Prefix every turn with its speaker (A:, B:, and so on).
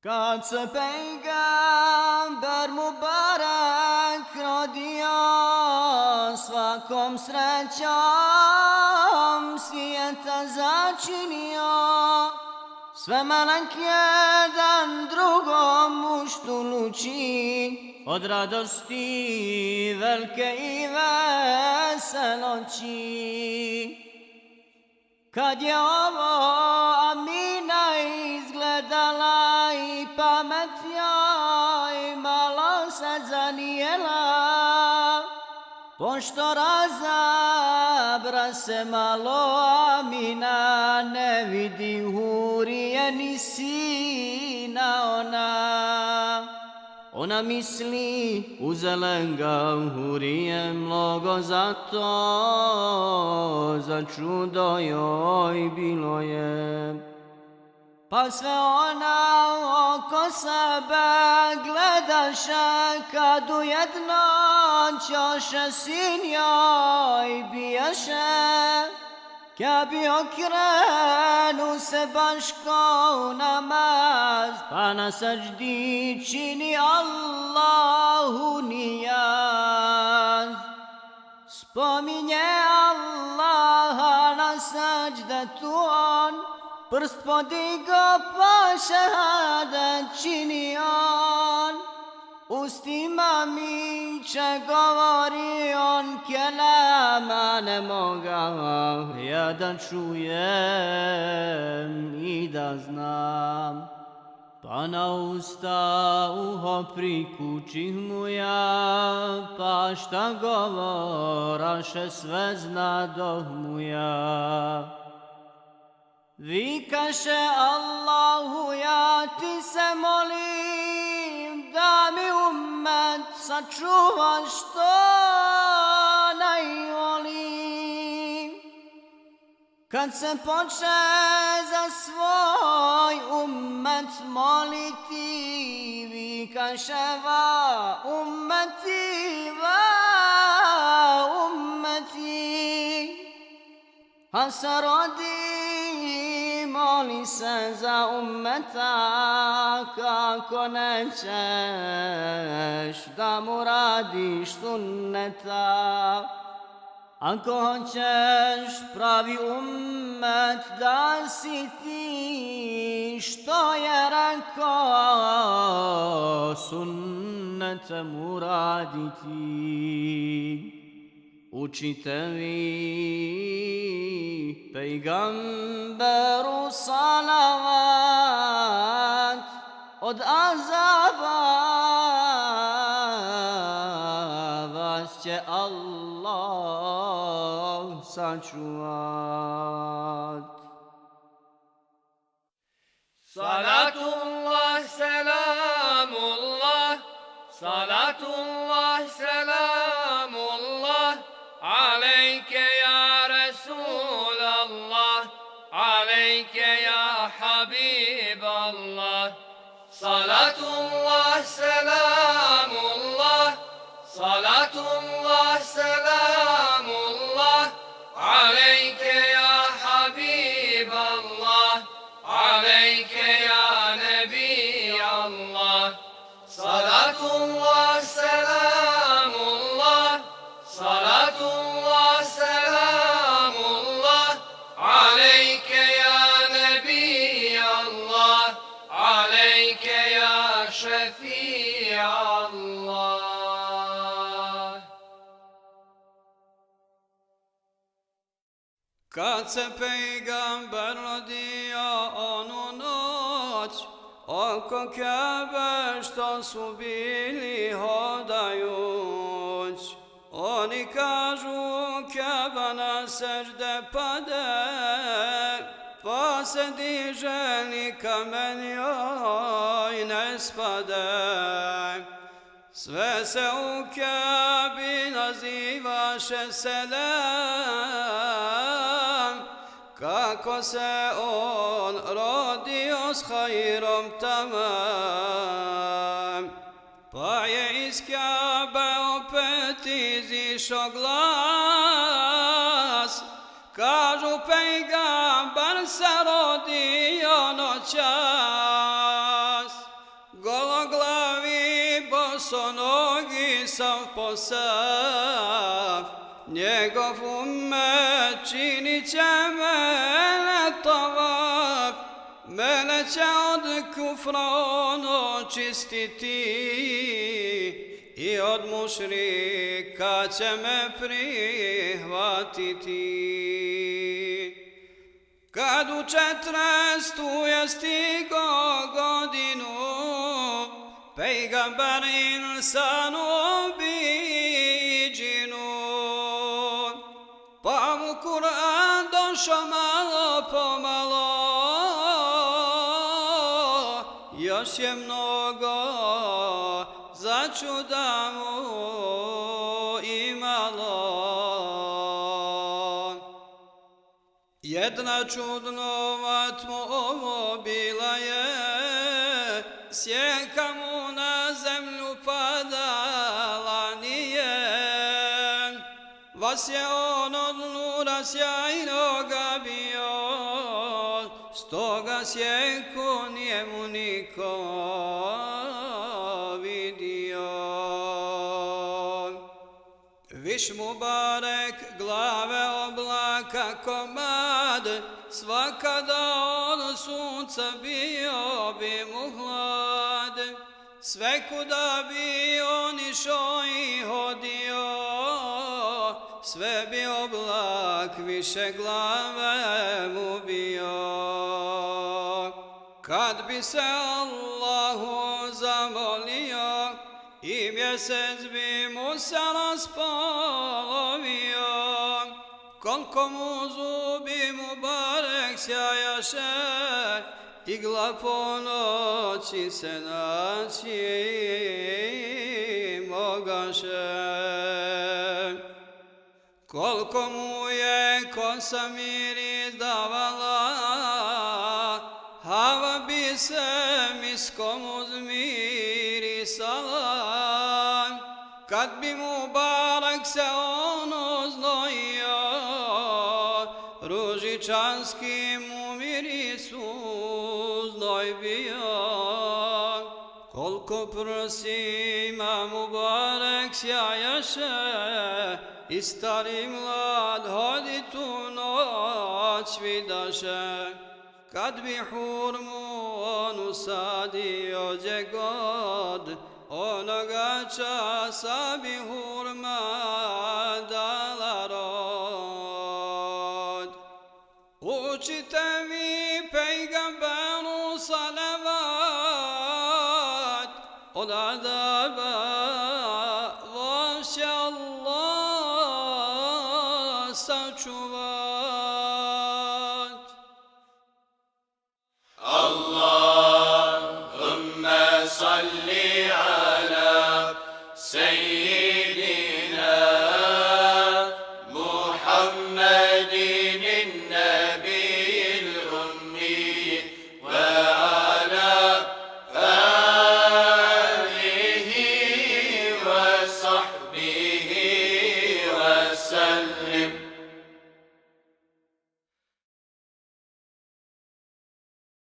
A: Kad se pejgamber Mubarek rodio, svakom srećom svijeta začinio. Sve melek jedan drugom uštuluči, od radosti velike i veseloći. Kad je ovo Amina izgledala i pamet joj malo se zanijela, pošto razabra se malo Amina, ne vidi hurije ni sina ona misli uzelen ga hurije mnogo zato, za čudo joj bilo je. Pa sve ona oko sebe gledaše, kad ujedno ćoše sin joj bijaše. Kad bi okrenu se baš ko namaz, pa na saždi čini Allahu nijaz. Spominje Allaha na saždetu on, prst podigo pa šehadet čini on. Ustima mi će govori on, kelama ne moga ja da čujem i da znam. Pa na usta uho prikućih mu ja, pa šta govoraše sve znadoh mu ja. Vikaše Allahu, ja ti se molim da mi ummet sačuvaš što najvolim. Kad se poče za svoj ummet moliti, vikaše va ummeti, a se rodi moli se za ummeta, kako nećeš da mu radiš sunneta. Ako hoćeš pravi ummet da si ti, što je rekao sunnete mu raditi. Učite vi pejgamberu salavat, od azaba vas će Allah sačuvat.
B: Salatullah, selamullah, salatullah, selamullah, عليك يا رسول الله، عليك يا حبيب الله. صلاة الله سلام الله، صلاة الله سلام الله، عليك يا حبيب الله، عليك يا نبي الله. صلاة الله سلام الله، صلاة الله سلام الله، عليك يا نبي الله، عليك يا شفيع الله.
C: Kad se pejgamber rodio onu noć, oko Kebe što su bili hodajuć, oni kažu Keba na sežde pade, pa se diže ni kamen joj ne spade. Sve se u Kebi nazivaše selam, kako se on rodio s hajrom tamam. Pa je iz Kebe opet izišao glas, kažu pejgamber se rodio noćas. sav po sav, njegov umet činit će mene tavaf, mene će od kufra ono čistiti i od mušrika će me prihvatiti. Kad u 40 je stigo godinu, pejgamber insanu obiđinu, pa mu Kur'an došao malo pomalo, još je mnogo začuda mu imalo. Jedna čudnovat mu ovo bila je, sjeka mu na zemlju padala nije. Vas je on od nura sjajnoga bio, stoga sjeku nije mu niko vidio. Viš mu barek glave oblaka komad, svakada od sunca bio bi mu hlad. Sve kuda bi on išao i hodio, sve bi oblak više glave mu bio. Kad bi se Allahu zamolio, i mjesec bi mu se raspolovio, koliko mu zubi mu barek sjajaše, igla po noći se naći mogaše. Koliko mu je kosa miris davala, Hava bi se miskom uzmirisala. Kad bi mu barak se on oznojio, ružičanski mu miris uznoj bio. Koliko prsima mu barek sjajaše, i stari mlad hodit u noć vidaše. Kad bi hurmu on usadio gdje god, onoga časa bi hurma dala rod. Učite vi pejgamberu salavat, od adaba vas će Allah sačuvat.
B: Allahümme salli